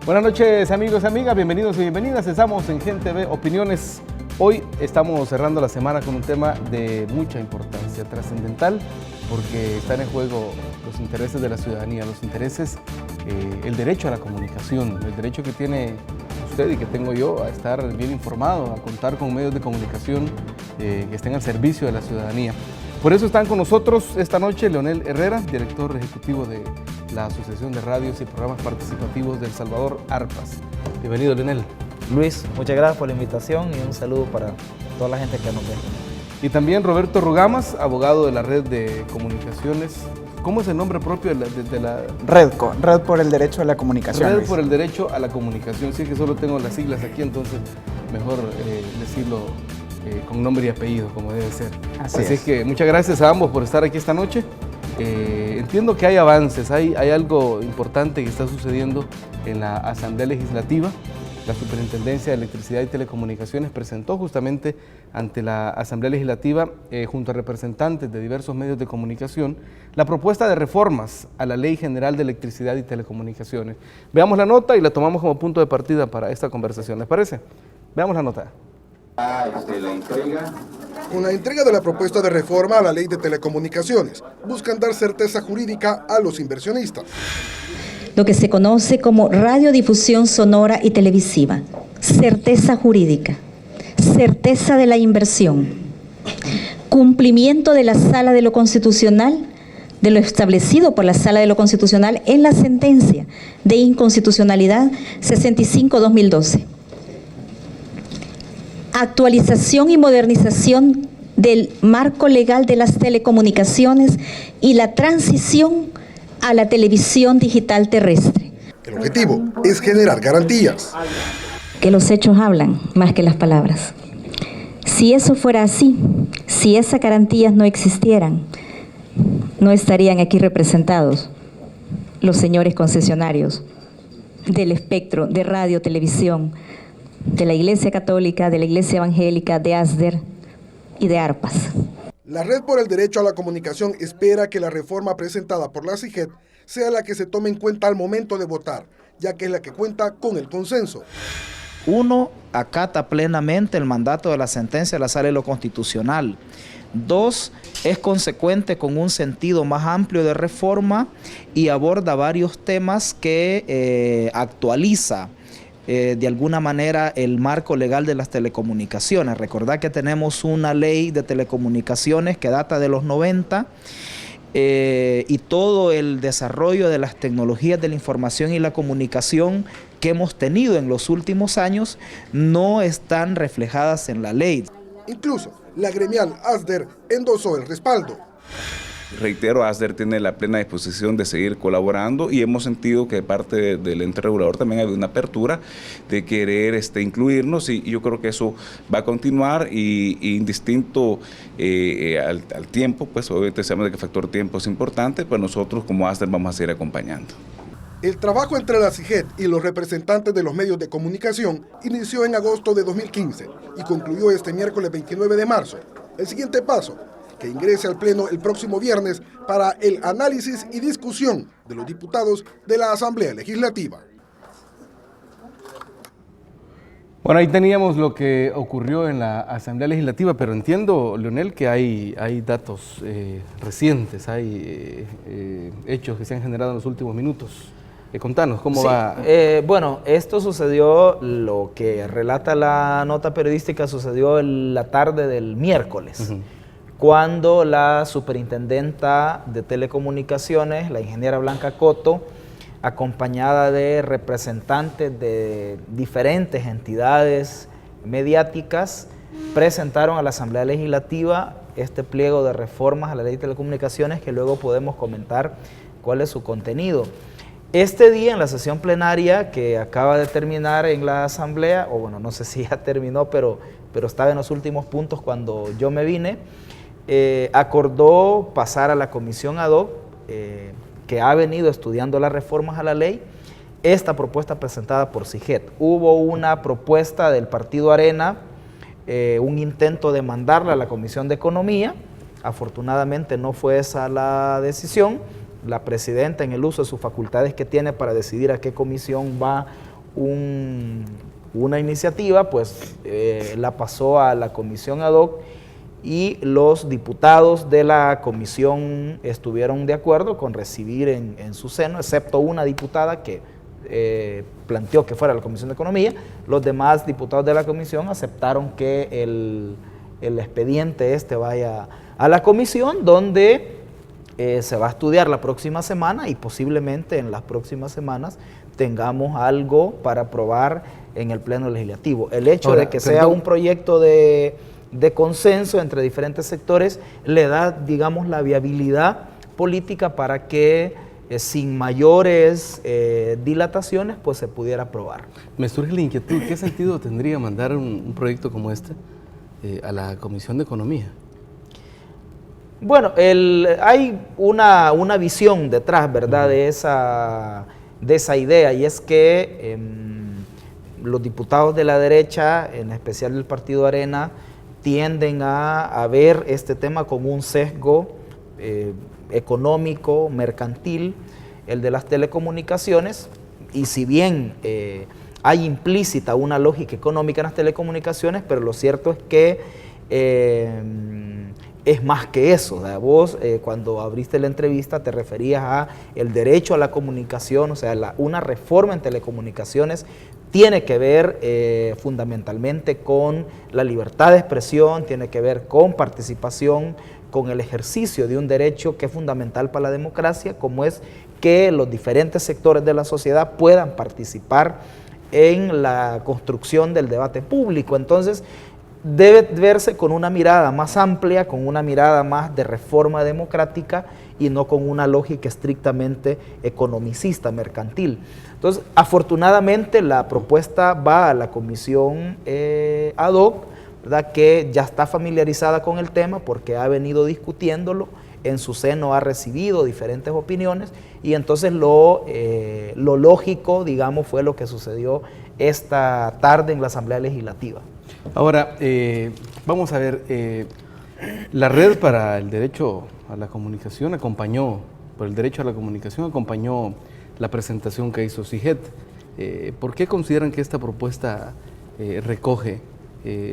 Buenas noches, amigos y amigas, bienvenidos y bienvenidas. Estamos en Gente Ve Opiniones. Hoy estamos cerrando la semana con un tema de mucha importancia, trascendental, porque están en juego los intereses de la ciudadanía, los intereses, el derecho a la comunicación, el derecho que tiene usted y que tengo yo a estar bien informado, a contar con medios de comunicación que estén al servicio de la ciudadanía. Por eso están con nosotros esta noche Leonel Herrera, director ejecutivo de la Asociación de Radios y Programas Participativos de El Salvador, ARPAS. Bienvenido, Leonel. Luis, muchas gracias por la invitación y un saludo para toda la gente que nos ve. Y también Roberto Rugamas, abogado de la Red de Comunicaciones. ¿Cómo es el nombre propio de la...? REDCO, Red por el Derecho a la Comunicación. Red Luis. por el Derecho a la Comunicación. Sí, es que solo tengo las siglas aquí, entonces mejor decirlo con nombre y apellido, como debe ser. Así es que muchas gracias a ambos por estar aquí esta noche. Entiendo que hay avances, hay algo importante que está sucediendo en la Asamblea Legislativa. La Superintendencia de Electricidad y Telecomunicaciones presentó justamente ante la Asamblea Legislativa, junto a representantes de diversos medios de comunicación, la propuesta de reformas a la Ley General de Electricidad y Telecomunicaciones. Veamos la nota y la tomamos como punto de partida para esta conversación, ¿les parece? Veamos la nota. Con la entrega de la propuesta de reforma a la Ley de Telecomunicaciones, buscan dar certeza jurídica a los inversionistas. Lo que se conoce como radiodifusión sonora y televisiva, certeza jurídica, certeza de la inversión, cumplimiento de la Sala de lo Constitucional, de lo establecido por la Sala de lo Constitucional en la sentencia de inconstitucionalidad 65-2012. Actualización y modernización del marco legal de las telecomunicaciones y la transición a la televisión digital terrestre. El objetivo es generar garantías. Que los hechos hablan más que las palabras. Si eso fuera así, si esas garantías no existieran, no estarían aquí representados los señores concesionarios del espectro de radio, televisión, de la Iglesia Católica, de la Iglesia Evangélica, de ASDER y de ARPAS. La Red por el Derecho a la Comunicación espera que la reforma presentada por la CIGET sea la que se tome en cuenta al momento de votar, ya que es la que cuenta con el consenso. Uno, acata plenamente el mandato de la sentencia de la Sala de lo Constitucional. Dos, es consecuente con un sentido más amplio de reforma y aborda varios temas que actualiza de alguna manera el marco legal de las telecomunicaciones. Recordad que tenemos una ley de telecomunicaciones que data de los 90 y todo el desarrollo de las tecnologías de la información y la comunicación que hemos tenido en los últimos años no están reflejadas en la ley. Incluso la gremial ASDER endosó el respaldo. Reitero, ASDER tiene la plena disposición de seguir colaborando y hemos sentido que de parte del ente regulador también ha habido una apertura de querer incluirnos y yo creo que eso va a continuar y indistinto al tiempo, pues obviamente sabemos que el factor tiempo es importante, pero nosotros como ASDER vamos a seguir acompañando. El trabajo entre la CIGET y los representantes de los medios de comunicación inició en agosto de 2015 y concluyó este miércoles 29 de marzo. El siguiente paso, que ingrese al Pleno el próximo viernes para el análisis y discusión de los diputados de la Asamblea Legislativa. Bueno, ahí teníamos lo que ocurrió en la Asamblea Legislativa, pero entiendo, Leonel, que hay datos recientes, hay hechos que se han generado en los últimos minutos. Contanos, ¿cómo va? Bueno, esto sucedió, lo que relata la nota periodística, sucedió en la tarde del miércoles. Cuando la superintendenta de telecomunicaciones, la ingeniera Blanca Coto, acompañada de representantes de diferentes entidades mediáticas, presentaron a la Asamblea Legislativa este pliego de reformas a la Ley de Telecomunicaciones que luego podemos comentar cuál es su contenido. Este día en la sesión plenaria que acaba de terminar en la Asamblea, o bueno, no sé si ya terminó, pero estaba en los últimos puntos cuando yo me vine, acordó pasar a la comisión ad hoc que ha venido estudiando las reformas a la ley, esta propuesta presentada por CIGET. Hubo una propuesta del Partido Arena, un intento de mandarla a la Comisión de Economía, afortunadamente no fue esa la decisión. La presidenta, en el uso de sus facultades que tiene para decidir a qué comisión va una iniciativa, pues la pasó a la comisión ad hoc y los diputados de la comisión estuvieron de acuerdo con recibir en su seno, excepto una diputada que planteó que fuera a la Comisión de Economía. Los demás diputados de la comisión aceptaron que el expediente vaya a la comisión, donde se va a estudiar la próxima semana y posiblemente en las próximas semanas tengamos algo para aprobar en el Pleno Legislativo. El hecho de que sea un proyecto de consenso entre diferentes sectores le da, digamos, la viabilidad política para que sin mayores dilataciones pues se pudiera aprobar. Me surge la inquietud, ¿qué sentido tendría mandar un proyecto como este a la Comisión de Economía? Bueno, hay una visión detrás, ¿verdad?, de esa idea, y es que los diputados de la derecha, en especial del Partido Arena, tienden a ver este tema como un sesgo económico, mercantil, el de las telecomunicaciones, y si bien hay implícita una lógica económica en las telecomunicaciones, pero lo cierto es que es más que eso. O sea, vos cuando abriste la entrevista te referías a el derecho a la comunicación, o sea, una reforma en telecomunicaciones tiene que ver fundamentalmente con la libertad de expresión, tiene que ver con participación, con el ejercicio de un derecho que es fundamental para la democracia, como es que los diferentes sectores de la sociedad puedan participar en la construcción del debate público. Entonces, debe verse con una mirada más amplia, con una mirada más de reforma democrática y no con una lógica estrictamente economicista, mercantil. Entonces, afortunadamente la propuesta va a la comisión ad hoc, ¿verdad?, que ya está familiarizada con el tema porque ha venido discutiéndolo, en su seno ha recibido diferentes opiniones y entonces lo lógico, digamos, fue lo que sucedió esta tarde en la Asamblea Legislativa. Ahora, vamos a ver, la Red para el Derecho a la Comunicación acompañó la presentación que hizo CIGET. ¿Por qué consideran que esta propuesta recoge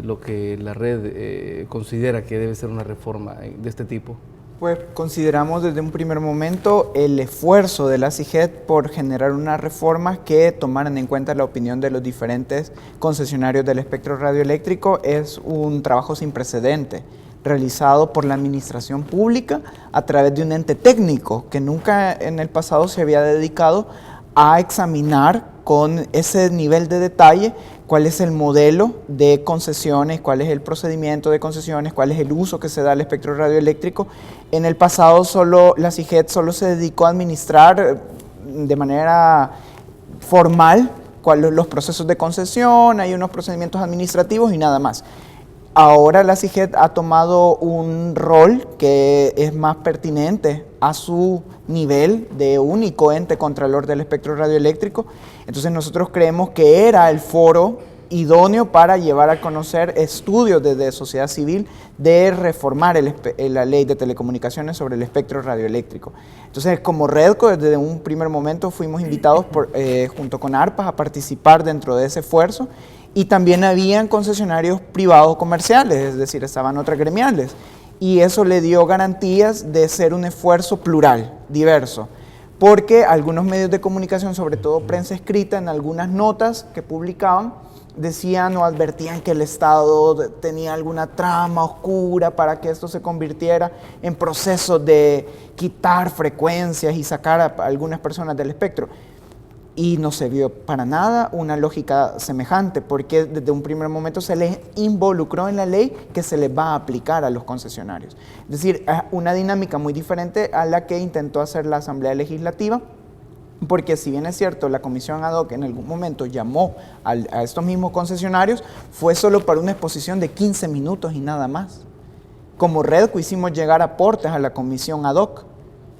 lo que la Red considera que debe ser una reforma de este tipo? Pues consideramos desde un primer momento el esfuerzo de la CIGET por generar unas reformas que tomaran en cuenta la opinión de los diferentes concesionarios del espectro radioeléctrico. Es un trabajo sin precedente, realizado por la administración pública a través de un ente técnico que nunca en el pasado se había dedicado a examinar con ese nivel de detalle cuál es el modelo de concesiones, cuál es el procedimiento de concesiones, cuál es el uso que se da al espectro radioeléctrico. En el pasado la CIGET solo se dedicó a administrar de manera formal los procesos de concesión, hay unos procedimientos administrativos y nada más. Ahora la CIGET ha tomado un rol que es más pertinente a su nivel de único ente contralor del espectro radioeléctrico. Entonces nosotros creemos que era el foro idóneo para llevar a conocer estudios desde sociedad civil de reformar la ley de telecomunicaciones sobre el espectro radioeléctrico. Entonces, como Redco, desde un primer momento fuimos invitados junto con ARPAS a participar dentro de ese esfuerzo, y también habían concesionarios privados comerciales, es decir, estaban otras gremiales, y eso le dio garantías de ser un esfuerzo plural, diverso, porque algunos medios de comunicación, sobre todo prensa escrita, en algunas notas que publicaban, decían o advertían que el Estado tenía alguna trama oscura para que esto se convirtiera en procesos de quitar frecuencias y sacar a algunas personas del espectro. Y no se vio para nada una lógica semejante, porque desde un primer momento se les involucró en la ley que se les va a aplicar a los concesionarios. Es decir, una dinámica muy diferente a la que intentó hacer la Asamblea Legislativa, porque si bien es cierto, la comisión ad hoc en algún momento llamó a estos mismos concesionarios, fue solo para una exposición de 15 minutos y nada más. Como Redco hicimos llegar aportes a la comisión ad hoc,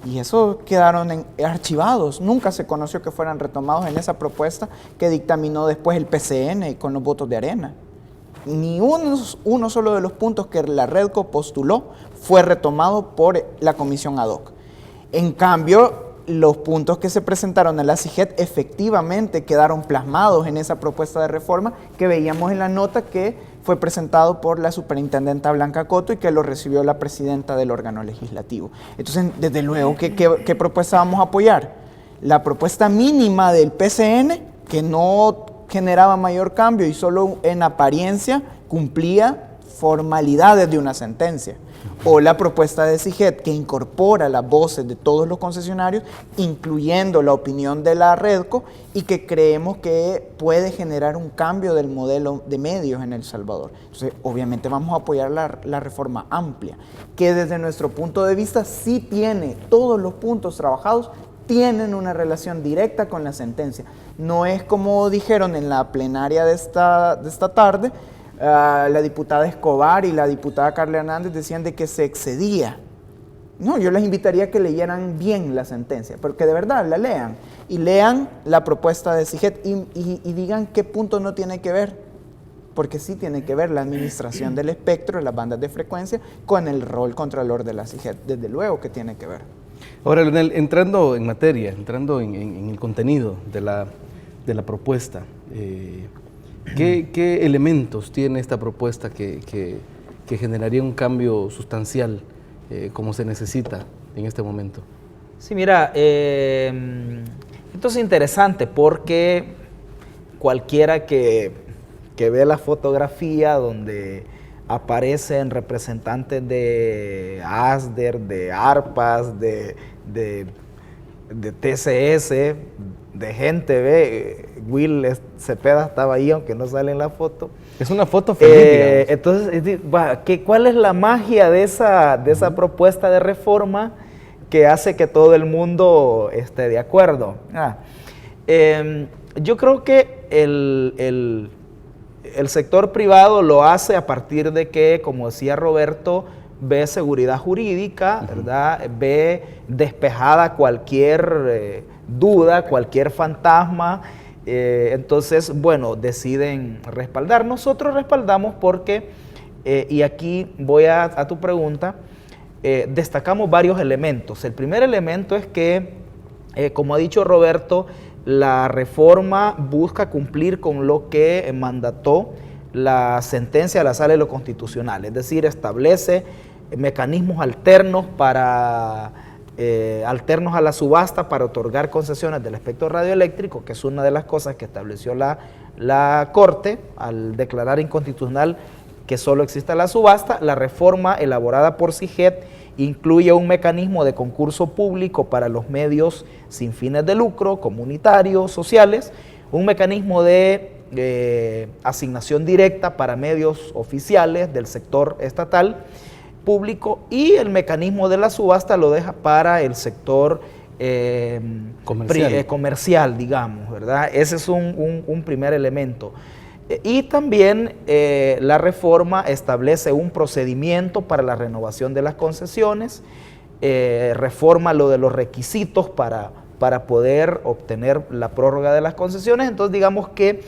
y eso quedaron archivados, nunca se conoció que fueran retomados en esa propuesta que dictaminó después el PCN con los votos de Arena. Ni uno solo de los puntos que la Redco postuló fue retomado por la comisión ad hoc. En cambio, los puntos que se presentaron en la CIGET efectivamente quedaron plasmados en esa propuesta de reforma que veíamos en la nota que fue presentado por la superintendenta Blanca Coto y que lo recibió la presidenta del órgano legislativo. Entonces, desde luego, ¿qué propuesta vamos a apoyar? La propuesta mínima del PCN, que no generaba mayor cambio y solo en apariencia cumplía formalidades de una sentencia. O la propuesta de CIGET, que incorpora las voces de todos los concesionarios, incluyendo la opinión de la Redco, y que creemos que puede generar un cambio del modelo de medios en El Salvador. Entonces, obviamente vamos a apoyar la reforma amplia, que desde nuestro punto de vista sí tiene todos los puntos trabajados, tienen una relación directa con la sentencia. No es como dijeron en la plenaria de esta tarde, la diputada Escobar y la diputada Carla Hernández decían de que se excedía. No, yo les invitaría a que leyeran bien la sentencia, porque de verdad la lean y lean la propuesta de CIGET y digan qué punto no tiene que ver, porque sí tiene que ver la administración del espectro, de las bandas de frecuencia, con el rol contralor de la CIGET, desde luego que tiene que ver. Ahora, Leonel, entrando en materia, entrando en el contenido de la propuesta, ¿qué elementos tiene esta propuesta que generaría un cambio sustancial como se necesita en este momento? Sí, mira, esto es interesante porque cualquiera que ve la fotografía donde aparecen representantes de ASDER, de ARPAS, de TCS, de gente, ve, Will Cepeda estaba ahí, aunque no sale en la foto. Es una foto feliz, entonces, ¿cuál es la magia de esa propuesta de reforma que hace que todo el mundo esté de acuerdo? Yo creo que el sector privado lo hace a partir de que, como decía Roberto, ve seguridad jurídica, ¿verdad? Ve despejada cualquier duda, cualquier fantasma. Entonces, bueno, deciden respaldar. Nosotros respaldamos porque, y aquí voy a tu pregunta, destacamos varios elementos. El primer elemento es que, como ha dicho Roberto, la reforma busca cumplir con lo que mandató la sentencia de la Sala de lo Constitucional, es decir, establece mecanismos alternos alternos a la subasta para otorgar concesiones del espectro radioeléctrico, que es una de las cosas que estableció la Corte al declarar inconstitucional que solo exista la subasta. La reforma elaborada por CIGET incluye un mecanismo de concurso público para los medios sin fines de lucro, comunitarios, sociales, un mecanismo de asignación directa para medios oficiales del sector estatal público, y el mecanismo de la subasta lo deja para el sector comercial, digamos, ¿verdad? Ese es un primer elemento. Y también la reforma establece un procedimiento para la renovación de las concesiones, reforma lo de los requisitos para poder obtener la prórroga de las concesiones. Entonces, digamos que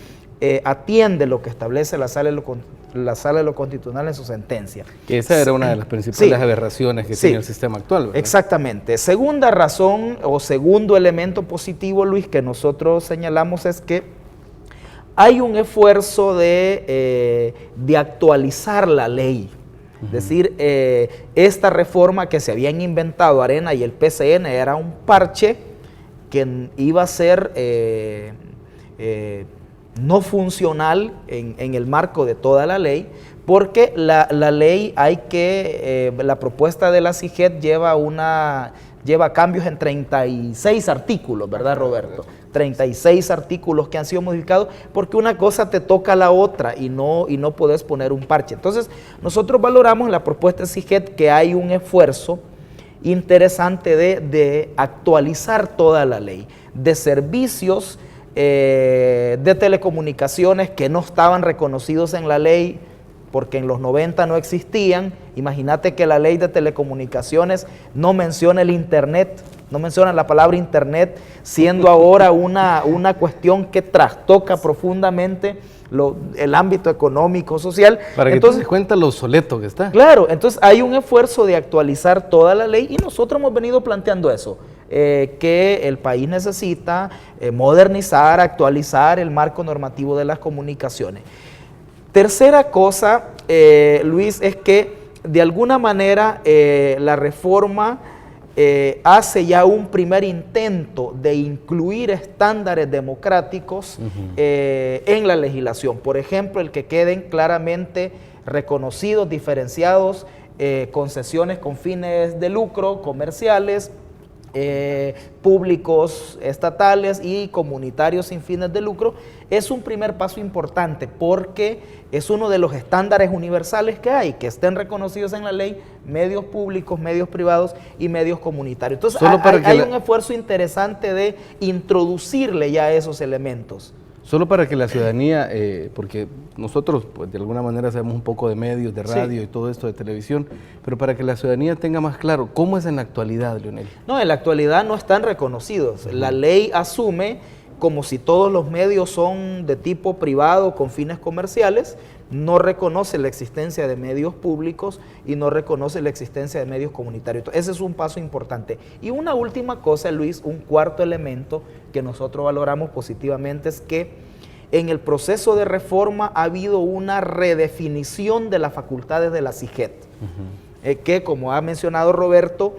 atiende lo que establece la Sala de lo Constitucional en su sentencia. Que esa era una de las principales aberraciones que tiene el sistema actual, ¿verdad? Exactamente. Segunda razón o segundo elemento positivo, Luis, que nosotros señalamos es que hay un esfuerzo de actualizar la ley. Es decir, esta reforma que se habían inventado Arena y el PCN era un parche que iba a ser no funcional en el marco de toda la ley, porque la ley la propuesta de la CIGET lleva cambios en 36 artículos, ¿verdad, Roberto? 36 artículos que han sido modificados, porque una cosa te toca a la otra y no podés poner un parche. Entonces, nosotros valoramos en la propuesta de CIGET que hay un esfuerzo interesante de actualizar toda la ley, de servicios de telecomunicaciones que no estaban reconocidos en la ley porque en los 90 no existían. Imagínate que la ley de telecomunicaciones no menciona el internet, no menciona la palabra internet, siendo ahora una cuestión que trastoca profundamente el ámbito económico, social. Para que te des cuenta lo obsoleto que está. Claro, entonces hay un esfuerzo de actualizar toda la ley y nosotros hemos venido planteando eso. que el país necesita modernizar, actualizar el marco normativo de las comunicaciones. Tercera cosa, Luis, es que de alguna manera la reforma hace ya un primer intento de incluir estándares democráticos en la legislación. Por ejemplo, el que queden claramente reconocidos, diferenciados, concesiones con fines de lucro, comerciales, públicos, estatales y comunitarios sin fines de lucro, es un primer paso importante porque es uno de los estándares universales que hay, que estén reconocidos en la ley medios públicos, medios privados y medios comunitarios. Entonces hay un esfuerzo interesante de introducirle ya esos elementos. Solo para que la ciudadanía, porque nosotros pues, de alguna manera sabemos un poco de medios, de radio y todo esto de televisión, pero para que la ciudadanía tenga más claro, ¿cómo es en la actualidad, Leonel? No, en la actualidad no están reconocidos. La ley asume como si todos los medios son de tipo privado con fines comerciales, no reconoce la existencia de medios públicos y no reconoce la existencia de medios comunitarios. Ese es un paso importante. Y una última cosa, Luis, un cuarto elemento que nosotros valoramos positivamente es que en el proceso de reforma ha habido una redefinición de las facultades de la CIGET, que como ha mencionado Roberto,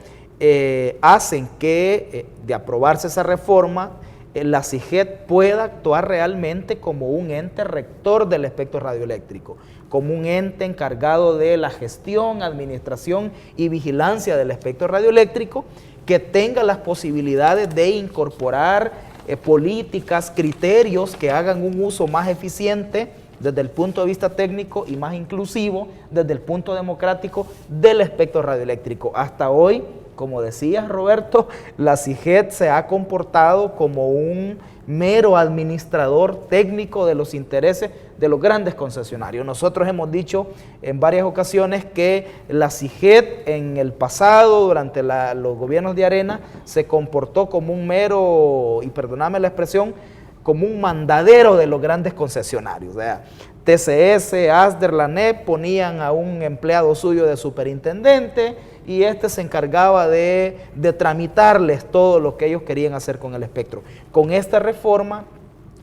hacen que de aprobarse esa reforma, la CIGET pueda actuar realmente como un ente rector del espectro radioeléctrico, como un ente encargado de la gestión, administración y vigilancia del espectro radioeléctrico, que tenga las posibilidades de incorporar políticas, criterios que hagan un uso más eficiente desde el punto de vista técnico y más inclusivo desde el punto democrático del espectro radioeléctrico. Hasta hoy, como decías, Roberto, la CIGET se ha comportado como un mero administrador técnico de los intereses de los grandes concesionarios. Nosotros hemos dicho en varias ocasiones que la CIGET en el pasado, durante los gobiernos de Arena, se comportó como un mero, y perdóname la expresión, como un mandadero de los grandes concesionarios. O sea, TCS, ASDER, la NEP ponían a un empleado suyo de superintendente y este se encargaba de tramitarles todo lo que ellos querían hacer con el espectro. Con esta reforma,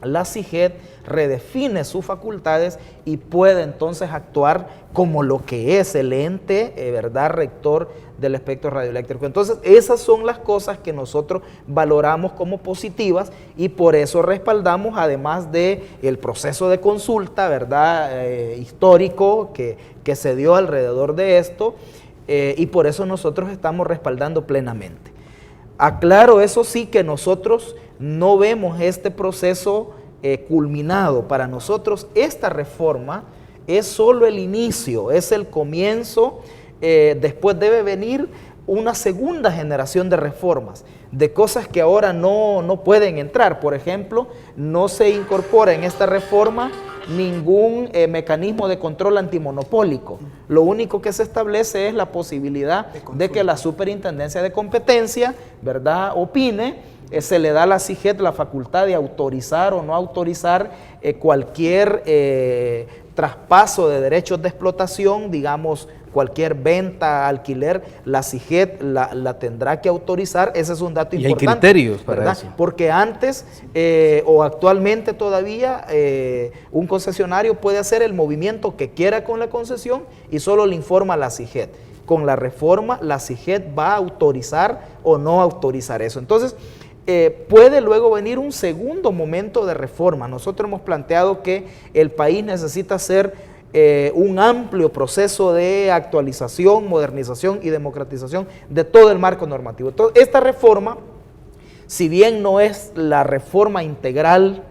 la CIGET redefine sus facultades y puede entonces actuar como lo que es el ente, ¿verdad?, rector del espectro radioeléctrico. Entonces, esas son las cosas que nosotros valoramos como positivas y por eso respaldamos, además del proceso de consulta, ¿verdad?, histórico que se dio alrededor de esto, y por eso nosotros estamos respaldando plenamente. Aclaro, eso sí, que nosotros no vemos este proceso culminado. Para nosotros esta reforma es solo el inicio, es el comienzo. Después debe venir una segunda generación de reformas, de cosas que ahora no pueden entrar. Por ejemplo, no se incorpora en esta reforma ningún mecanismo de control antimonopólico. Lo único que se establece es la posibilidad de que la Superintendencia de Competencia, ¿verdad?, opine. Se le da a la CIGET la facultad de autorizar o no autorizar cualquier traspaso de derechos de explotación, digamos, cualquier venta, alquiler, la CIGET la tendrá que autorizar. Ese es un dato importante. Y hay criterios para ¿verdad? eso. Porque antes o actualmente todavía un concesionario puede hacer el movimiento que quiera con la concesión y solo le informa a la CIGET. Con la reforma, la CIGET va a autorizar o no autorizar eso. Entonces, puede luego venir un segundo momento de reforma. Nosotros hemos planteado que el país necesita hacer un amplio proceso de actualización, modernización y democratización de todo el marco normativo. Entonces, esta reforma, si bien no es la reforma integral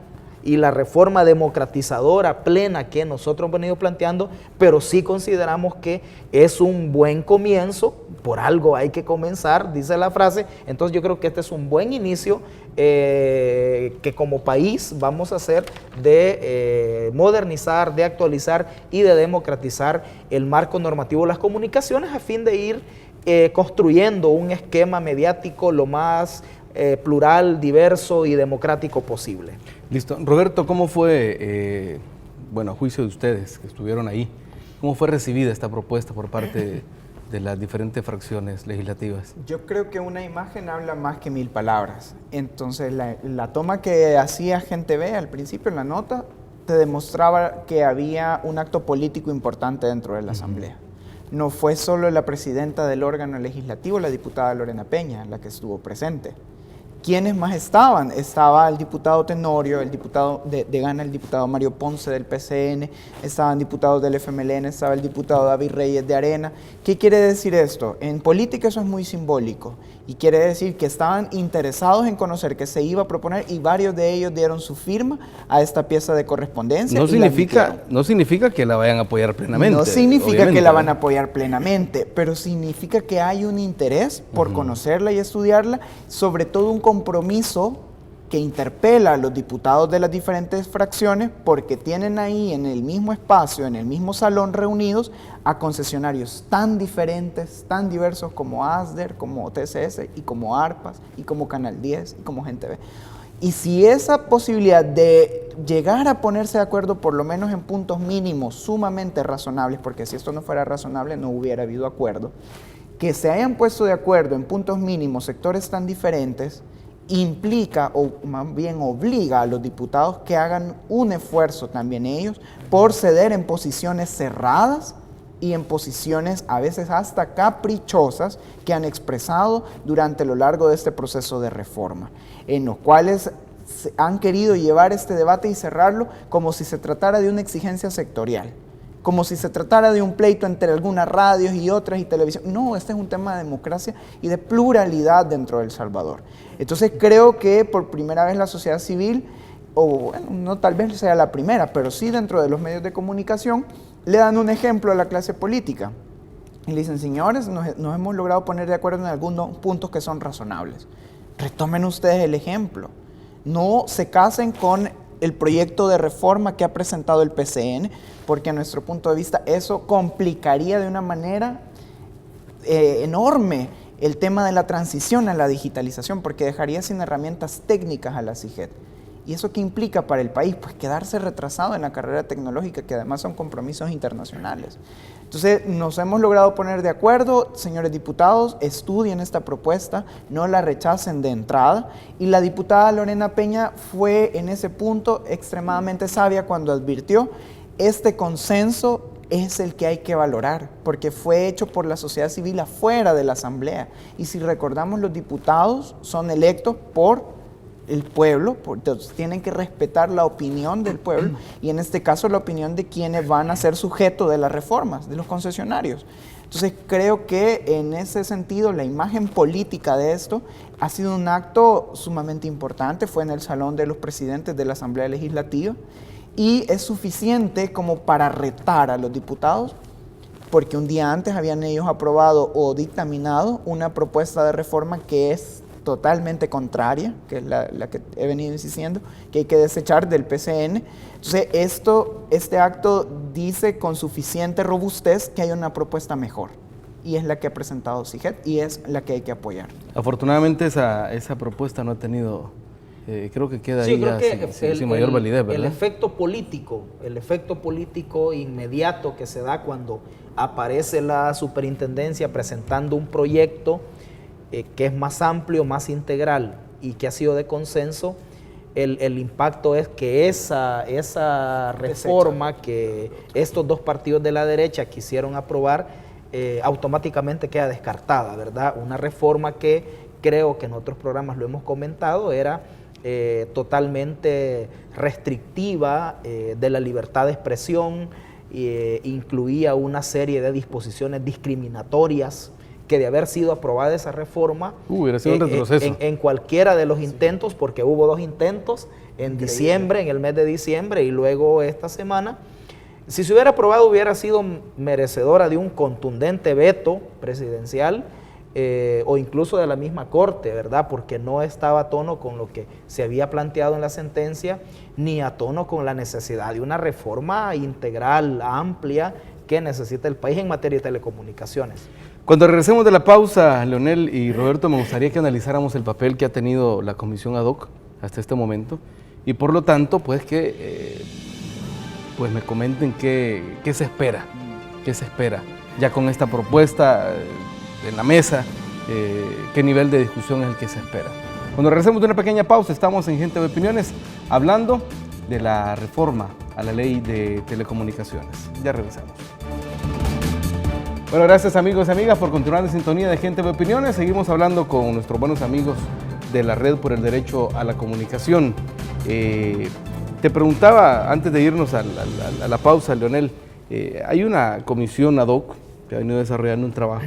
y la reforma democratizadora plena que nosotros hemos venido planteando, pero sí consideramos que es un buen comienzo. Por algo hay que comenzar, dice la frase. Entonces yo creo que este es un buen inicio que como país vamos a hacer de modernizar, de actualizar y de democratizar el marco normativo de las comunicaciones a fin de ir construyendo un esquema mediático lo más plural, diverso y democrático posible. Listo. Roberto, ¿cómo fue, bueno, a juicio de ustedes que estuvieron ahí, cómo fue recibida esta propuesta por parte de las diferentes fracciones legislativas? Yo creo que una imagen habla más que 1000 palabras. Entonces, la toma que hacía Gente B al principio en la nota te demostraba que había un acto político importante dentro de la Asamblea. No fue solo la presidenta del órgano legislativo, la diputada Lorena Peña, la que estuvo presente. ¿Quiénes más estaban? Estaba el diputado Tenorio, el diputado de Gana, el diputado Mario Ponce del PCN, estaban diputados del FMLN, estaba el diputado David Reyes de Arena. ¿Qué quiere decir esto? En política eso es muy simbólico y quiere decir que estaban interesados en conocer qué se iba a proponer y varios de ellos dieron su firma a esta pieza de correspondencia. No significa que la vayan a apoyar plenamente. No significa que la van a apoyar plenamente, pero significa que hay un interés por conocerla y estudiarla, sobre todo un compromiso que interpela a los diputados de las diferentes fracciones porque tienen ahí en el mismo espacio, en el mismo salón reunidos a concesionarios tan diferentes, tan diversos como ASDER, como TCS y como ARPAS y como Canal 10 y como Gente B. Y si esa posibilidad de llegar a ponerse de acuerdo por lo menos en puntos mínimos sumamente razonables, porque si esto no fuera razonable no hubiera habido acuerdo, que se hayan puesto de acuerdo en puntos mínimos sectores tan diferentes, implica o más bien obliga a los diputados que hagan un esfuerzo también ellos por ceder en posiciones cerradas y en posiciones a veces hasta caprichosas que han expresado durante lo largo de este proceso de reforma, en los cuales han querido llevar este debate y cerrarlo como si se tratara de una exigencia sectorial, como si se tratara de un pleito entre algunas radios y otras y televisión. No, este es un tema de democracia y de pluralidad dentro de El Salvador. Entonces creo que por primera vez la sociedad civil, o bueno, no tal vez sea la primera, pero sí dentro de los medios de comunicación, le dan un ejemplo a la clase política. Y le dicen, señores, nos hemos logrado poner de acuerdo en algunos puntos que son razonables. Retomen ustedes el ejemplo. No se casen con el proyecto de reforma que ha presentado el PCN, porque a nuestro punto de vista eso complicaría de una manera enorme el tema de la transición a la digitalización, porque dejaría sin herramientas técnicas a la CIGET. ¿Y eso qué implica para el país? Pues quedarse retrasado en la carrera tecnológica, que además son compromisos internacionales. Entonces, nos hemos logrado poner de acuerdo, señores diputados, estudien esta propuesta, no la rechacen de entrada. Y la diputada Lorena Peña fue en ese punto extremadamente sabia cuando advirtió, este consenso es el que hay que valorar, porque fue hecho por la sociedad civil afuera de la Asamblea. Y si recordamos, los diputados son electos por el pueblo, entonces tienen que respetar la opinión del pueblo y en este caso la opinión de quienes van a ser sujetos de las reformas, de los concesionarios. Entonces creo que en ese sentido la imagen política de esto ha sido un acto sumamente importante, fue en el Salón de los Presidentes de la Asamblea Legislativa y es suficiente como para retar a los diputados, porque un día antes habían ellos aprobado o dictaminado una propuesta de reforma que es totalmente contraria, que es la que he venido insistiendo, que hay que desechar del PCN. Entonces, este acto dice con suficiente robustez que hay una propuesta mejor, y es la que ha presentado CIGET, y es la que hay que apoyar. Afortunadamente, esa propuesta no ha tenido, creo que queda ahí ya sin mayor validez, ¿verdad? El efecto político inmediato que se da cuando aparece la superintendencia presentando un proyecto que es más amplio, más integral y que ha sido de consenso, el impacto es que esa reforma que estos dos partidos de la derecha quisieron aprobar automáticamente queda descartada, ¿verdad? Una reforma que creo que en otros programas lo hemos comentado, era totalmente restrictiva de la libertad de expresión, incluía una serie de disposiciones discriminatorias que de haber sido aprobada esa reforma, hubiera sido un retroceso. En cualquiera de los intentos, porque hubo dos intentos, en diciembre, en el mes de diciembre y luego esta semana, si se hubiera aprobado hubiera sido merecedora de un contundente veto presidencial o incluso de la misma Corte, ¿verdad? Porque no estaba a tono con lo que se había planteado en la sentencia, ni a tono con la necesidad de una reforma integral, amplia, que necesita el país en materia de telecomunicaciones. Cuando regresemos de la pausa, Leonel y Roberto, me gustaría que analizáramos el papel que ha tenido la comisión ad hoc hasta este momento y por lo tanto, pues que pues me comenten qué se espera, ya con esta propuesta en la mesa, qué nivel de discusión es el que se espera. Cuando regresemos de una pequeña pausa, estamos en Gente de Opiniones hablando de la reforma a la ley de telecomunicaciones. Ya regresamos. Bueno, gracias amigos y amigas por continuar en sintonía de Gente de Opiniones. Seguimos hablando con nuestros buenos amigos de la Red por el Derecho a la Comunicación. Te preguntaba, antes de irnos a la pausa, Leonel, hay una comisión ad hoc que ha venido desarrollando un trabajo.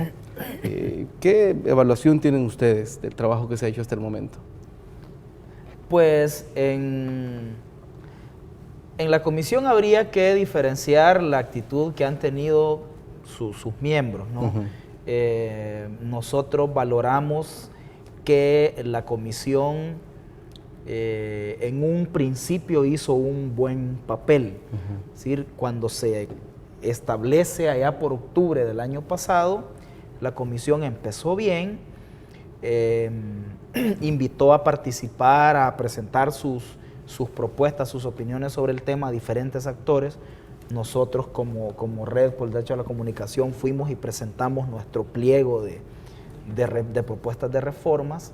¿Qué evaluación tienen ustedes del trabajo que se ha hecho hasta el momento? Pues en la comisión habría que diferenciar la actitud que han tenido sus miembros, ¿no? Nosotros valoramos que la comisión en un principio hizo un buen papel. Es decir, cuando se establece allá por octubre del año pasado, la comisión empezó bien, invitó a participar, a presentar sus propuestas, sus opiniones sobre el tema a diferentes actores. Nosotros como Red por el Derecho a la Comunicación fuimos y presentamos nuestro pliego de propuestas de reformas.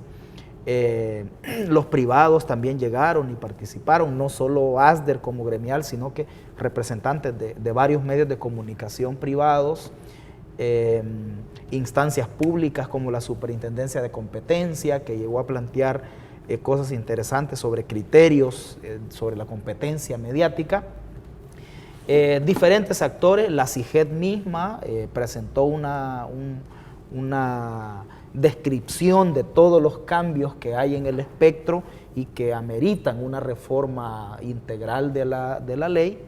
Los privados también llegaron y participaron, no solo ASDER como gremial, sino que representantes de varios medios de comunicación privados, instancias públicas como la Superintendencia de Competencia, que llegó a plantear cosas interesantes sobre criterios, sobre la competencia mediática. Diferentes actores, la CIGED misma presentó una descripción de todos los cambios que hay en el espectro y que ameritan una reforma integral de la ley.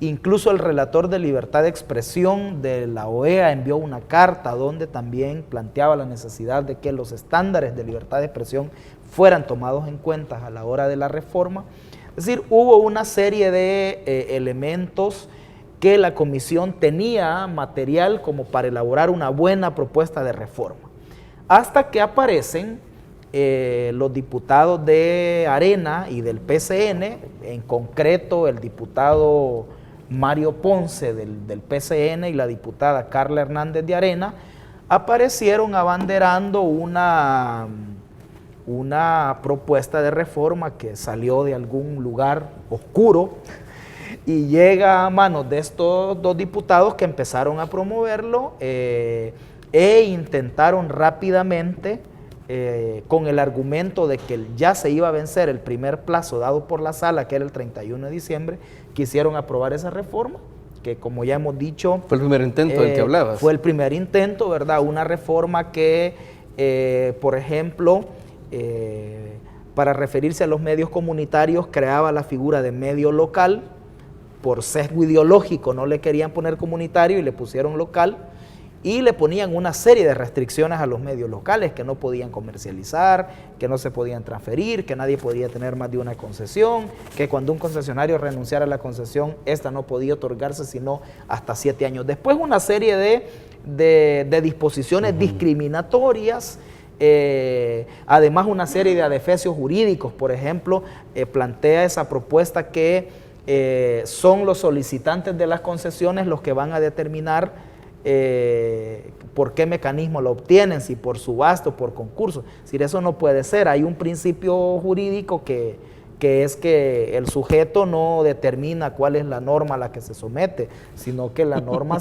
Incluso el relator de libertad de expresión de la OEA envió una carta donde también planteaba la necesidad de que los estándares de libertad de expresión fueran tomados en cuenta a la hora de la reforma. Es decir, hubo una serie de elementos que la comisión tenía material como para elaborar una buena propuesta de reforma. Hasta que aparecen los diputados de Arena y del PCN, en concreto el diputado Mario Ponce del PCN y la diputada Carla Hernández de Arena, aparecieron abanderando una propuesta de reforma que salió de algún lugar oscuro y llega a manos de estos dos diputados que empezaron a promoverlo e intentaron rápidamente, con el argumento de que ya se iba a vencer el primer plazo dado por la sala, que era el 31 de diciembre, quisieron aprobar esa reforma, que como ya hemos dicho... Fue el primer intento del que hablabas. Fue el primer intento, ¿verdad? Una reforma que, por ejemplo, para referirse a los medios comunitarios, creaba la figura de medio local. Por sesgo ideológico no le querían poner comunitario y le pusieron local, y le ponían una serie de restricciones a los medios locales, que no podían comercializar, que no se podían transferir, que nadie podía tener más de una concesión, que cuando un concesionario renunciara a la concesión, esta no podía otorgarse sino hasta 7 años. Después una serie de disposiciones discriminatorias, además una serie de adefesios jurídicos. Por ejemplo, plantea esa propuesta que son los solicitantes de las concesiones los que van a determinar por qué mecanismo lo obtienen, si por subasta o por concurso. Es decir, eso no puede ser. Hay un principio jurídico que es que el sujeto no determina cuál es la norma a la que se somete, sino que la norma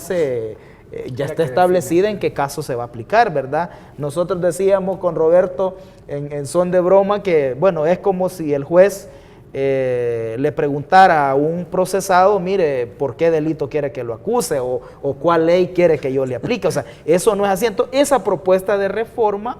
ya está establecida en qué caso se va a aplicar, ¿verdad? Nosotros decíamos con Roberto en son de broma que, bueno, es como si el juez le preguntara a un procesado, mire, ¿por qué delito quiere que lo acuse? O ¿cuál ley quiere que yo le aplique? O sea, eso no es así. Entonces, esa propuesta de reforma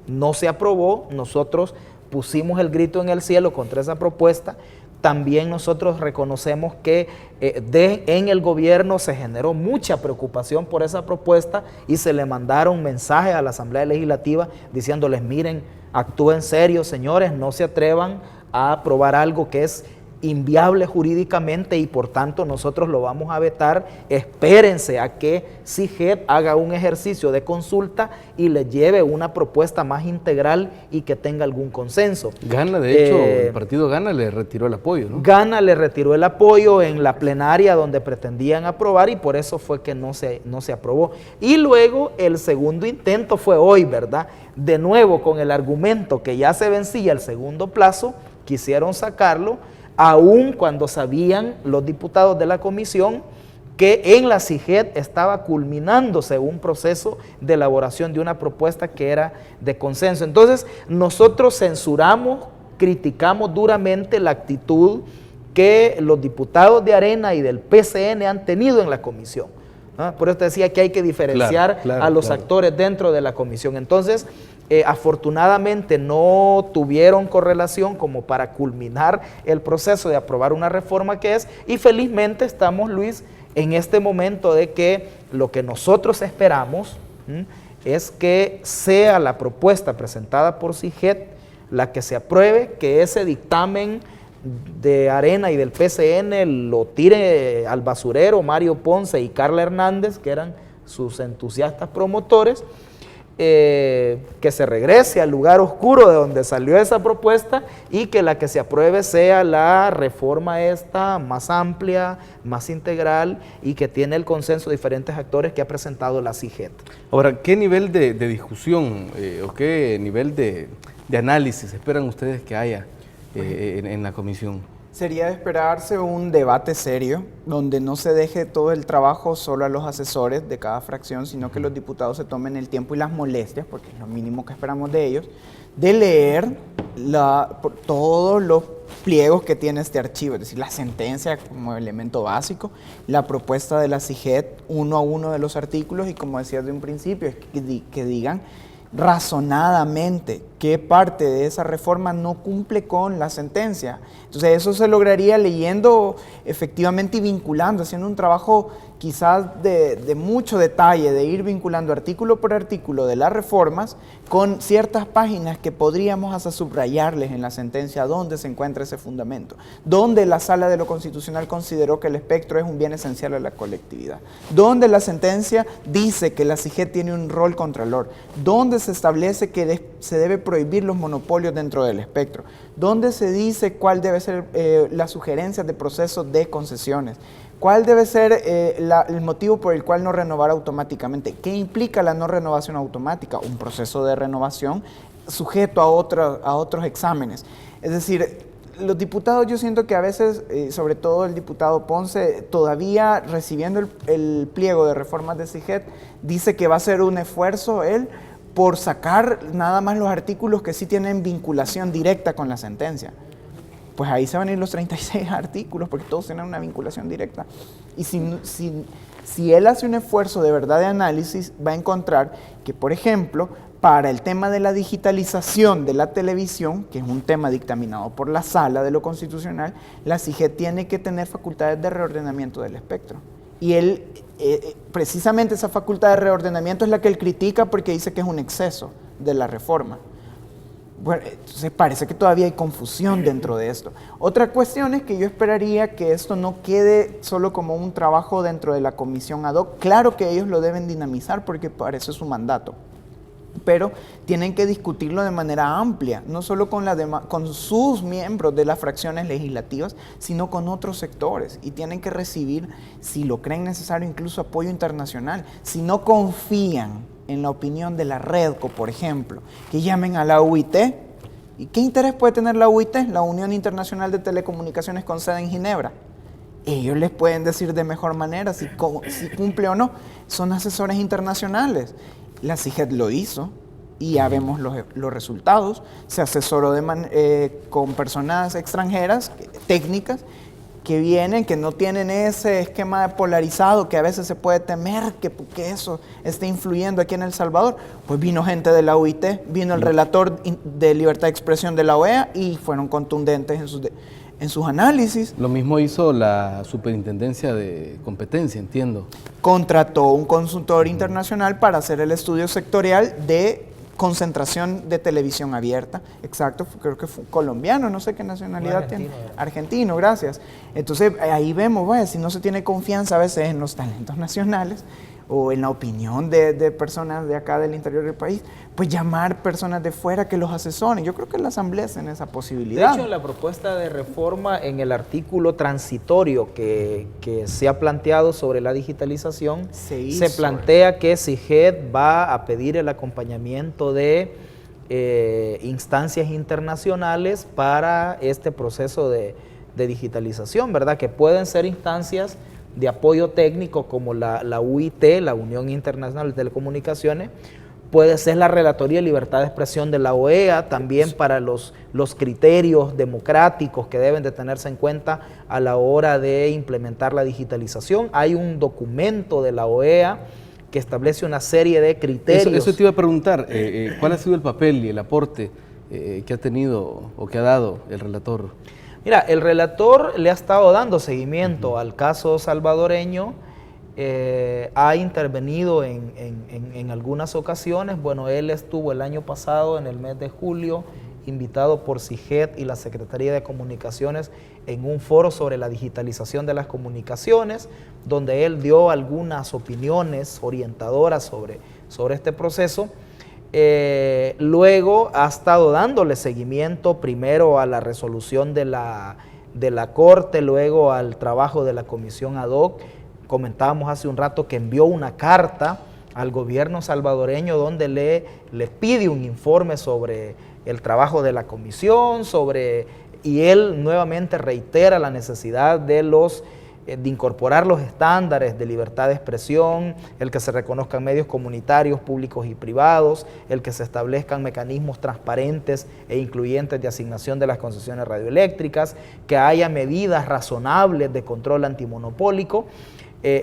no se aprobó. Nosotros pusimos el grito en el cielo contra esa propuesta. También nosotros reconocemos que en el gobierno se generó mucha preocupación por esa propuesta y se le mandaron mensajes a la Asamblea Legislativa diciéndoles, miren, actúen serio, señores, no se atrevan a aprobar algo que es inviable jurídicamente y por tanto nosotros lo vamos a vetar. Espérense a que CIGED haga un ejercicio de consulta y le lleve una propuesta más integral y que tenga algún consenso. Gana, de hecho, el partido Gana le retiró el apoyo, ¿no? Gana le retiró el apoyo en la plenaria donde pretendían aprobar y por eso fue que no se aprobó. Y luego el segundo intento fue hoy, ¿verdad? De nuevo con el argumento que ya se vencía el segundo plazo, quisieron sacarlo, aun cuando sabían los diputados de la comisión que en la CIGED estaba culminándose un proceso de elaboración de una propuesta que era de consenso. Entonces, nosotros censuramos, criticamos duramente la actitud que los diputados de Arena y del PCN han tenido en la comisión. Por eso te decía que hay que diferenciar a los actores dentro de la comisión. Entonces, afortunadamente no tuvieron correlación como para culminar el proceso de aprobar una reforma que es, y felizmente estamos, Luis, en este momento de que lo que nosotros esperamos es que sea la propuesta presentada por CIGED la que se apruebe, que ese dictamen de Arena y del PCN lo tire al basurero Mario Ponce y Carla Hernández, que eran sus entusiastas promotores, que se regrese al lugar oscuro de donde salió esa propuesta y que la que se apruebe sea la reforma esta más amplia, más integral y que tiene el consenso de diferentes actores que ha presentado la CIGED. Ahora, ¿qué nivel de discusión o qué nivel de análisis esperan ustedes que haya en la comisión? Sería de esperarse un debate serio, donde no se deje todo el trabajo solo a los asesores de cada fracción, sino que los diputados se tomen el tiempo y las molestias, porque es lo mínimo que esperamos de ellos, de leer todos los pliegos que tiene este archivo, es decir, la sentencia como elemento básico, la propuesta de la CIGED uno a uno de los artículos y, como decía de un principio, es que digan razonadamente qué parte de esa reforma no cumple con la sentencia. Entonces eso se lograría leyendo efectivamente y vinculando, haciendo un trabajo quizás de mucho detalle, de ir vinculando artículo por artículo de las reformas con ciertas páginas que podríamos hasta subrayarles en la sentencia dónde se encuentra ese fundamento, donde la Sala de lo Constitucional consideró que el espectro es un bien esencial a la colectividad, donde la sentencia dice que la CIGED tiene un rol contralor, donde se establece que se debe prohibir los monopolios dentro del espectro, donde se dice cuál debe ser las sugerencias de procesos de concesiones, cuál debe ser el motivo por el cual no renovar automáticamente, qué implica la no renovación automática, un proceso de renovación sujeto a otros exámenes. Es decir, los diputados, yo siento que a veces, sobre todo el diputado Ponce, todavía recibiendo el pliego de reformas de CIGED, dice que va a hacer un esfuerzo él por sacar nada más los artículos que sí tienen vinculación directa con la sentencia. Pues ahí se van a ir los 36 artículos, porque todos tienen una vinculación directa. Y si él hace un esfuerzo de verdad de análisis, va a encontrar que, por ejemplo, para el tema de la digitalización de la televisión, que es un tema dictaminado por la Sala de lo Constitucional, la CIGED tiene que tener facultades de reordenamiento del espectro. Y él, precisamente esa facultad de reordenamiento es la que él critica porque dice que es un exceso de la reforma. Bueno, entonces parece que todavía hay confusión dentro de esto. Otra cuestión es que yo esperaría que esto no quede solo como un trabajo dentro de la comisión ad hoc. Claro que ellos lo deben dinamizar porque parece su mandato, pero tienen que discutirlo de manera amplia, no solo con sus miembros de las fracciones legislativas, sino con otros sectores, y tienen que recibir, si lo creen necesario, incluso apoyo internacional. Si no confían en la opinión de la REDCO, por ejemplo, que llamen a la UIT. ¿Y qué interés puede tener la UIT, la Unión Internacional de Telecomunicaciones con sede en Ginebra? Ellos les pueden decir de mejor manera si cumple o no. Son asesores internacionales. La CIGED lo hizo y ya vemos los resultados. Se asesoró con personas extranjeras, técnicas, que vienen, que no tienen ese esquema polarizado que a veces se puede temer que eso esté influyendo aquí en El Salvador. Pues vino gente de la UIT, vino el relator de libertad de expresión de la OEA y fueron contundentes en sus análisis. Lo mismo hizo la Superintendencia de Competencia, entiendo. Contrató un consultor internacional para hacer el estudio sectorial de concentración de televisión abierta, exacto, creo que fue colombiano, no sé qué nacionalidad tiene. Argentino, gracias. Entonces ahí vemos, vaya, si no se tiene confianza a veces en los talentos nacionales o en la opinión de personas de acá del interior del país, pues llamar personas de fuera que los asesoren. Yo creo que la Asamblea tiene esa posibilidad. De hecho, en la propuesta de reforma, en el artículo transitorio que se ha planteado sobre la digitalización, se plantea que CIGED va a pedir el acompañamiento de instancias internacionales para este proceso de digitalización, ¿verdad? Que pueden ser instancias de apoyo técnico como la UIT, la Unión Internacional de Telecomunicaciones, puede ser la Relatoría de Libertad de Expresión de la OEA, también para los criterios democráticos que deben de tenerse en cuenta a la hora de implementar la digitalización. Hay un documento de la OEA que establece una serie de criterios. Eso te iba a preguntar, ¿cuál ha sido el papel y el aporte que ha tenido o que ha dado el relator? Mira, el relator le ha estado dando seguimiento al caso salvadoreño, ha intervenido en algunas ocasiones. Bueno, él estuvo el año pasado, en el mes de julio, invitado por CIGED y la Secretaría de Comunicaciones en un foro sobre la digitalización de las comunicaciones, donde él dio algunas opiniones orientadoras sobre este proceso. Luego ha estado dándole seguimiento primero a la resolución de la Corte, luego al trabajo de la comisión ad hoc. Comentábamos hace un rato que envió una carta al gobierno salvadoreño donde le pide un informe sobre el trabajo de la comisión, y él nuevamente reitera la necesidad de incorporar los estándares de libertad de expresión, el que se reconozcan medios comunitarios, públicos y privados, el que se establezcan mecanismos transparentes e incluyentes de asignación de las concesiones radioeléctricas, que haya medidas razonables de control antimonopólico.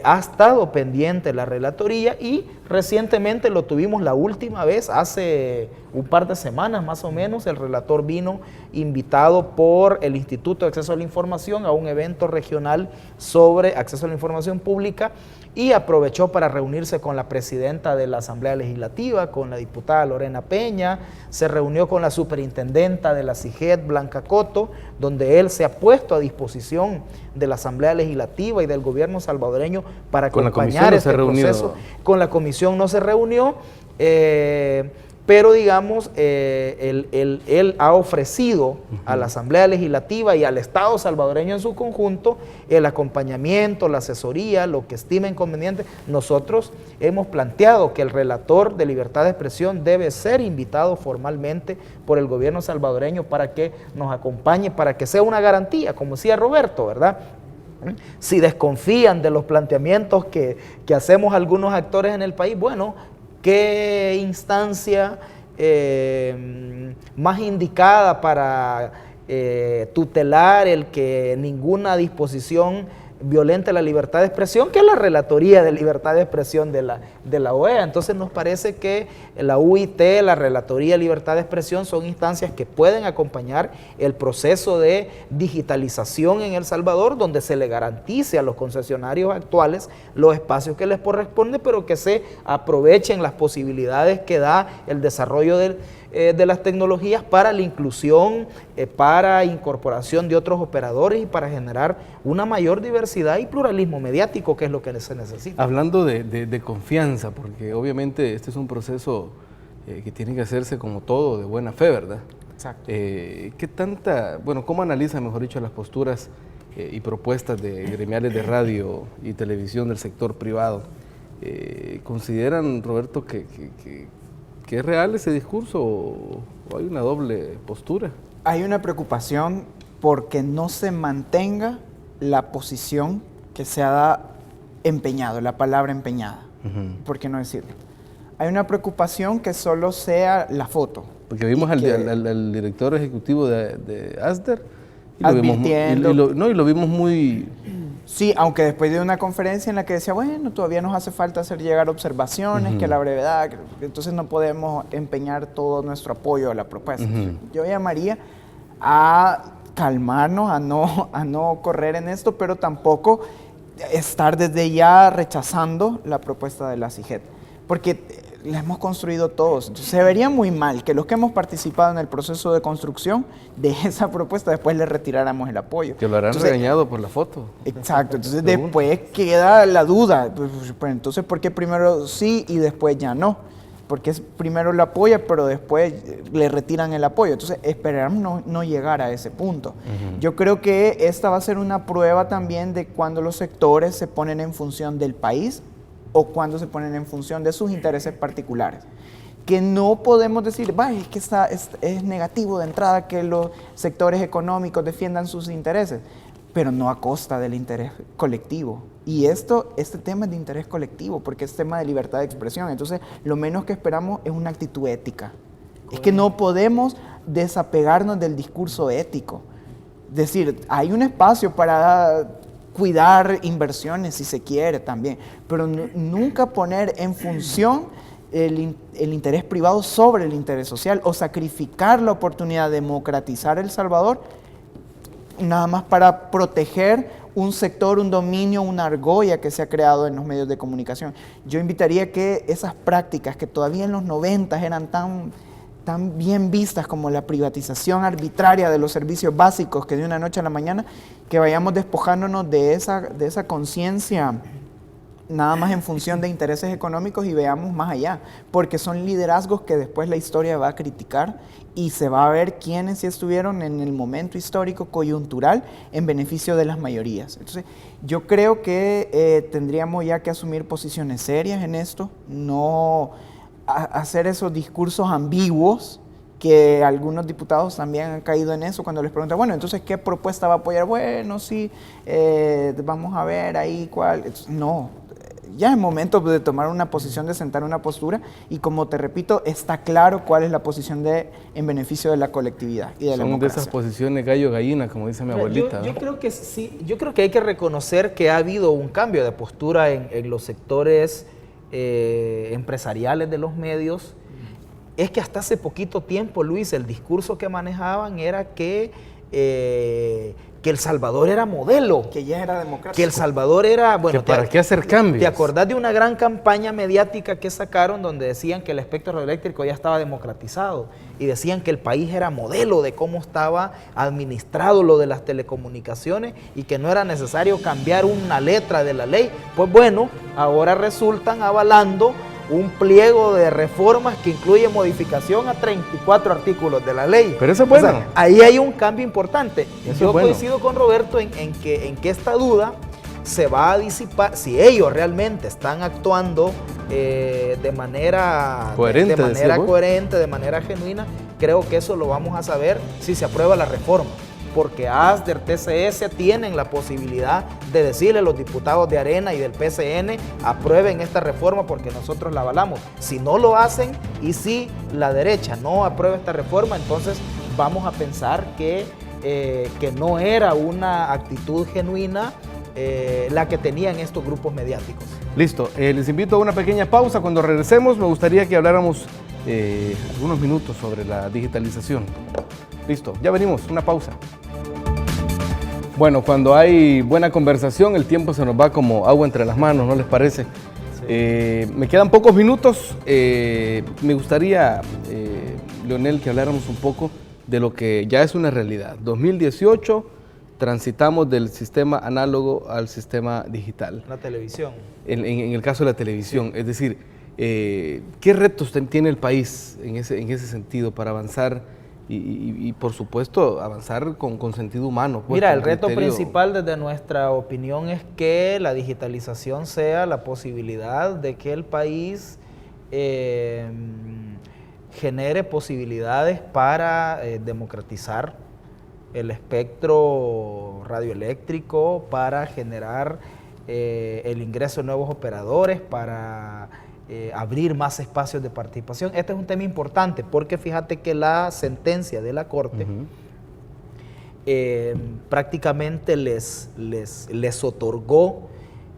Ha estado pendiente la relatoría y recientemente lo tuvimos la última vez, hace un par de semanas más o menos. El relator vino invitado por el Instituto de Acceso a la Información a un evento regional sobre acceso a la información pública y aprovechó para reunirse con la presidenta de la Asamblea Legislativa, con la diputada Lorena Peña, se reunió con la superintendenta de la CIGED, Blanca Coto, donde él se ha puesto a disposición de la Asamblea Legislativa y del gobierno salvadoreño para acompañar este proceso. Con la comisión no se reunió, pero digamos, él ha ofrecido a la Asamblea Legislativa y al Estado salvadoreño en su conjunto el acompañamiento, la asesoría, lo que estimen conveniente. Nosotros hemos planteado que el relator de libertad de expresión debe ser invitado formalmente por el gobierno salvadoreño para que nos acompañe, para que sea una garantía, como decía Roberto, ¿verdad? Si desconfían de los planteamientos que hacemos algunos actores en el país, bueno, ¿qué instancia más indicada para tutelar el que ninguna disposición violente la libertad de expresión que la Relatoría de Libertad de Expresión de la OEA? Entonces nos parece que la UIT, la Relatoría de Libertad de Expresión son instancias que pueden acompañar el proceso de digitalización en El Salvador, donde se le garantice a los concesionarios actuales los espacios que les corresponden, pero que se aprovechen las posibilidades que da el desarrollo de las tecnologías para la inclusión, para incorporación de otros operadores y para generar una mayor diversidad y pluralismo mediático, que es lo que se necesita. Hablando de confianza, porque obviamente este es un proceso que tiene que hacerse como todo, de buena fe, ¿verdad? Exacto. ¿Cómo analiza, mejor dicho, las posturas y propuestas de gremiales de radio y televisión del sector privado? ¿Consideran, Roberto, que es real ese discurso o hay una doble postura? Hay una preocupación porque no se mantenga la posición que se ha empeñado, la palabra empeñada, ¿por qué no decirlo? Hay una preocupación que solo sea la foto. Porque vimos al director ejecutivo de ASDER y advirtiendo. Lo vimos muy... Sí, aunque después de una conferencia en la que decía, bueno, todavía nos hace falta hacer llegar observaciones, que la brevedad, entonces no podemos empeñar todo nuestro apoyo a la propuesta. Yo llamaría a calmarnos, a no correr en esto, pero tampoco estar desde ya rechazando la propuesta de la CIGED. Porque la hemos construido todos. Entonces se vería muy mal que los que hemos participado en el proceso de construcción de esa propuesta después le retiráramos el apoyo. Que lo harán regañado por la foto. Exacto, entonces después queda la duda, pues entonces ¿por qué primero sí y después ya no? Porque primero lo apoya, pero después le retiran el apoyo. Entonces esperamos no llegar a ese punto. Yo creo que esta va a ser una prueba también de cuando los sectores se ponen en función del país o cuando se ponen en función de sus intereses particulares. Que no podemos decir, es que es negativo de entrada que los sectores económicos defiendan sus intereses, pero no a costa del interés colectivo. Y este tema es de interés colectivo, porque es tema de libertad de expresión. Entonces, lo menos que esperamos es una actitud ética. Es que no podemos desapegarnos del discurso ético. Es decir, hay un espacio para cuidar inversiones, si se quiere también, pero nunca poner en función el interés privado sobre el interés social o sacrificar la oportunidad de democratizar El Salvador nada más para proteger un sector, un dominio, una argolla que se ha creado en los medios de comunicación. Yo invitaría que esas prácticas que todavía en los 90 eran tan bien vistas como la privatización arbitraria de los servicios básicos, que de una noche a la mañana, que vayamos despojándonos de esa conciencia nada más en función de intereses económicos y veamos más allá, porque son liderazgos que después la historia va a criticar y se va a ver quiénes sí estuvieron en el momento histórico coyuntural en beneficio de las mayorías. Entonces, yo creo que tendríamos ya que asumir posiciones serias en esto, no hacer esos discursos ambiguos, que algunos diputados también han caído en eso cuando les preguntan, bueno, entonces, ¿qué propuesta va a apoyar? Bueno, sí, vamos a ver ahí cuál. Entonces, no, ya es momento de tomar una posición, de sentar una postura, y como te repito, está claro cuál es la posición en beneficio de la colectividad y de la democracia. Son de esas posiciones gallo-gallina, como dice mi abuelita. Yo creo que sí, yo creo que hay que reconocer que ha habido un cambio de postura en los sectores empresariales de los medios. Es que hasta hace poquito tiempo, Luis, el discurso que manejaban era que El Salvador era modelo. Que ya era democrático. Que El Salvador era... Bueno, ¿para qué hacer cambios? ¿Te acordás de una gran campaña mediática que sacaron donde decían que el espectro radioeléctrico ya estaba democratizado? Y decían que el país era modelo de cómo estaba administrado lo de las telecomunicaciones y que no era necesario cambiar una letra de la ley. Pues bueno, ahora resultan avalando un pliego de reformas que incluye modificación a 34 artículos de la ley. Pero eso es bueno. O sea, ahí hay un cambio importante. Eso Yo es bueno. coincido con Roberto en que esta duda se va a disipar si ellos realmente están actuando de manera coherente, de manera genuina. Creo que eso lo vamos a saber si se aprueba la reforma, porque ASDER, TCS tienen la posibilidad de decirle a los diputados de Arena y del PCN, aprueben esta reforma porque nosotros la avalamos. Si no lo hacen y si la derecha no aprueba esta reforma, entonces vamos a pensar que no era una actitud genuina la que tenían estos grupos mediáticos. Listo, les invito a una pequeña pausa. Cuando regresemos me gustaría que habláramos algunos minutos sobre la digitalización. Listo, ya venimos, una pausa. Bueno, cuando hay buena conversación, el tiempo se nos va como agua entre las manos, ¿no les parece? Sí. Me quedan pocos minutos. Me gustaría, Leonel, que habláramos un poco de lo que ya es una realidad. 2018, transitamos del sistema análogo al sistema digital. La televisión. En el caso de la televisión, es decir, ¿qué retos tiene el país en ese sentido para avanzar? Y por supuesto avanzar con sentido humano. Pues, mira, el reto principal desde nuestra opinión es que la digitalización sea la posibilidad de que el país genere posibilidades para democratizar el espectro radioeléctrico, para generar el ingreso de nuevos operadores, para abrir más espacios de participación. Este es un tema importante porque fíjate que la sentencia de la Corte prácticamente les otorgó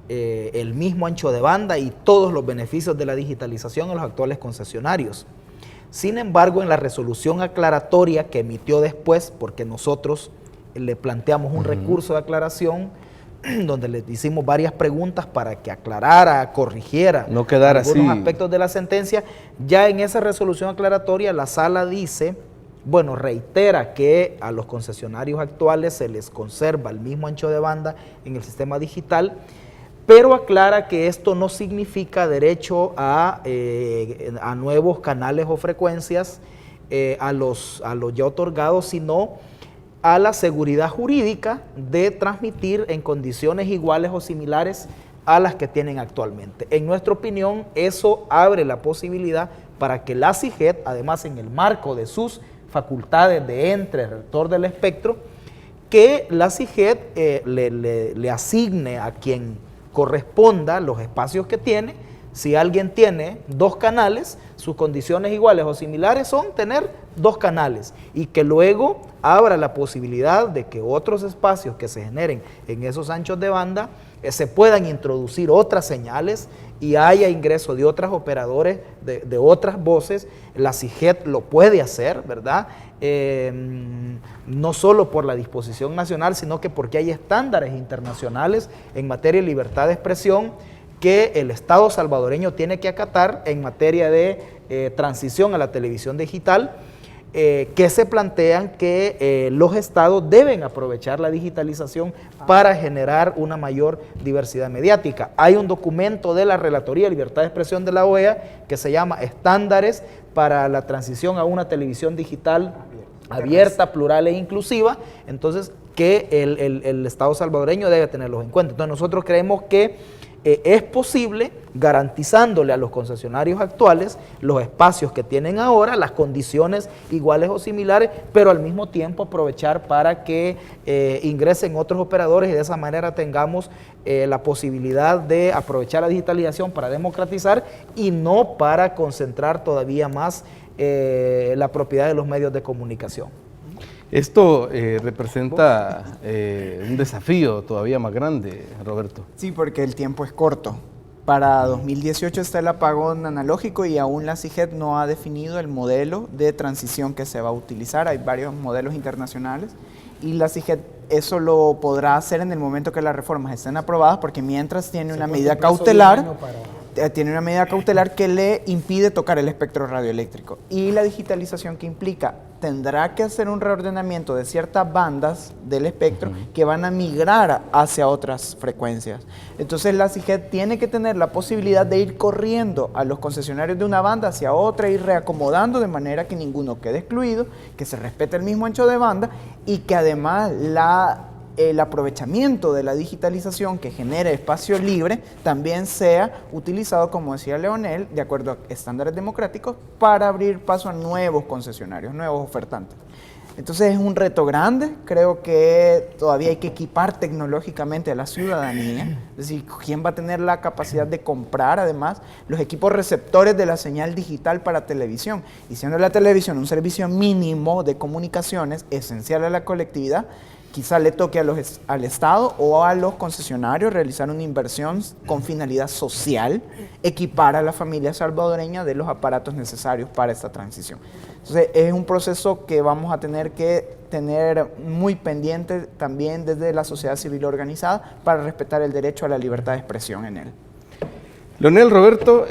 el mismo ancho de banda y todos los beneficios de la digitalización a los actuales concesionarios. Sin embargo, en la resolución aclaratoria que emitió después, porque nosotros le planteamos un recurso de aclaración, donde le hicimos varias preguntas para que aclarara, corrigiera no quedar algunos así aspectos de la sentencia. Ya en esa resolución aclaratoria la sala dice, bueno, reitera que a los concesionarios actuales se les conserva el mismo ancho de banda en el sistema digital, pero aclara que esto no significa derecho a nuevos canales o frecuencias a los ya otorgados, sino a la seguridad jurídica de transmitir en condiciones iguales o similares a las que tienen actualmente. En nuestra opinión, eso abre la posibilidad para que la CIGED, además en el marco de sus facultades de ente, rector del espectro, que la CIGED le asigne a quien corresponda los espacios que tiene. Si alguien tiene 2 canales, sus condiciones iguales o similares son tener 2 canales, y que luego abra la posibilidad de que otros espacios que se generen en esos anchos de banda se puedan introducir otras señales y haya ingreso de otros operadores, de otras voces. La CIGED lo puede hacer, ¿verdad? No solo por la disposición nacional, sino que porque hay estándares internacionales en materia de libertad de expresión que el Estado salvadoreño tiene que acatar en materia de transición a la televisión digital, que se plantean que los estados deben aprovechar la digitalización para generar una mayor diversidad mediática. Hay un documento de la Relatoría de Libertad de Expresión de la OEA que se llama Estándares para la transición a una televisión digital abierta, plural e inclusiva, entonces que el Estado salvadoreño debe tenerlos en cuenta. Entonces nosotros creemos que es posible, garantizándole a los concesionarios actuales los espacios que tienen ahora, las condiciones iguales o similares, pero al mismo tiempo aprovechar para que ingresen otros operadores y de esa manera tengamos la posibilidad de aprovechar la digitalización para democratizar y no para concentrar todavía más la propiedad de los medios de comunicación. Esto representa un desafío todavía más grande, Roberto. Sí, porque el tiempo es corto. Para 2018 está el apagón analógico y aún la CIGED no ha definido el modelo de transición que se va a utilizar. Hay varios modelos internacionales y la CIGED eso lo podrá hacer en el momento que las reformas estén aprobadas, porque mientras tiene una medida cautelar. Tiene una medida cautelar que le impide tocar el espectro radioeléctrico, y la digitalización que implica tendrá que hacer un reordenamiento de ciertas bandas del espectro que van a migrar hacia otras frecuencias. Entonces la CIGED tiene que tener la posibilidad de ir corriendo a los concesionarios de una banda hacia otra, ir reacomodando de manera que ninguno quede excluido, que se respete el mismo ancho de banda y que además el aprovechamiento de la digitalización que genere espacio libre también sea utilizado, como decía Leonel, de acuerdo a estándares democráticos, para abrir paso a nuevos concesionarios, nuevos ofertantes. Entonces es un reto grande, creo que todavía hay que equipar tecnológicamente a la ciudadanía, es decir, ¿quién va a tener la capacidad de comprar además los equipos receptores de la señal digital para televisión? Y siendo la televisión un servicio mínimo de comunicaciones esencial a la colectividad, quizá le toque al Estado o a los concesionarios realizar una inversión con finalidad social, equipar a la familia salvadoreña de los aparatos necesarios para esta transición. Entonces es un proceso que vamos a tener que tener muy pendiente también desde la sociedad civil organizada para respetar el derecho a la libertad de expresión en él. Leonel, Roberto,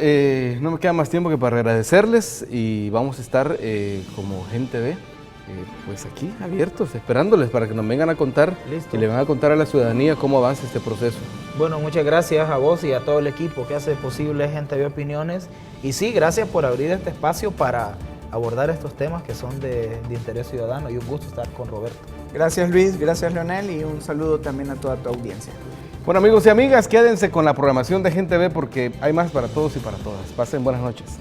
no me queda más tiempo que para agradecerles, y vamos a estar como Gente Ve, pues aquí abiertos, esperándoles para que nos vengan a contar. Listo. Y le van a contar a la ciudadanía cómo avanza este proceso. Bueno, muchas gracias a vos y a todo el equipo que hace posible Gente Ve Opiniones. Y sí, gracias por abrir este espacio para abordar estos temas que son de interés ciudadano, y un gusto estar con Roberto. Gracias Luis, gracias Leonel, y un saludo también a toda tu audiencia. Bueno, amigos y amigas, quédense con la programación de Gente Ve porque hay más para todos y para todas. Pasen buenas noches.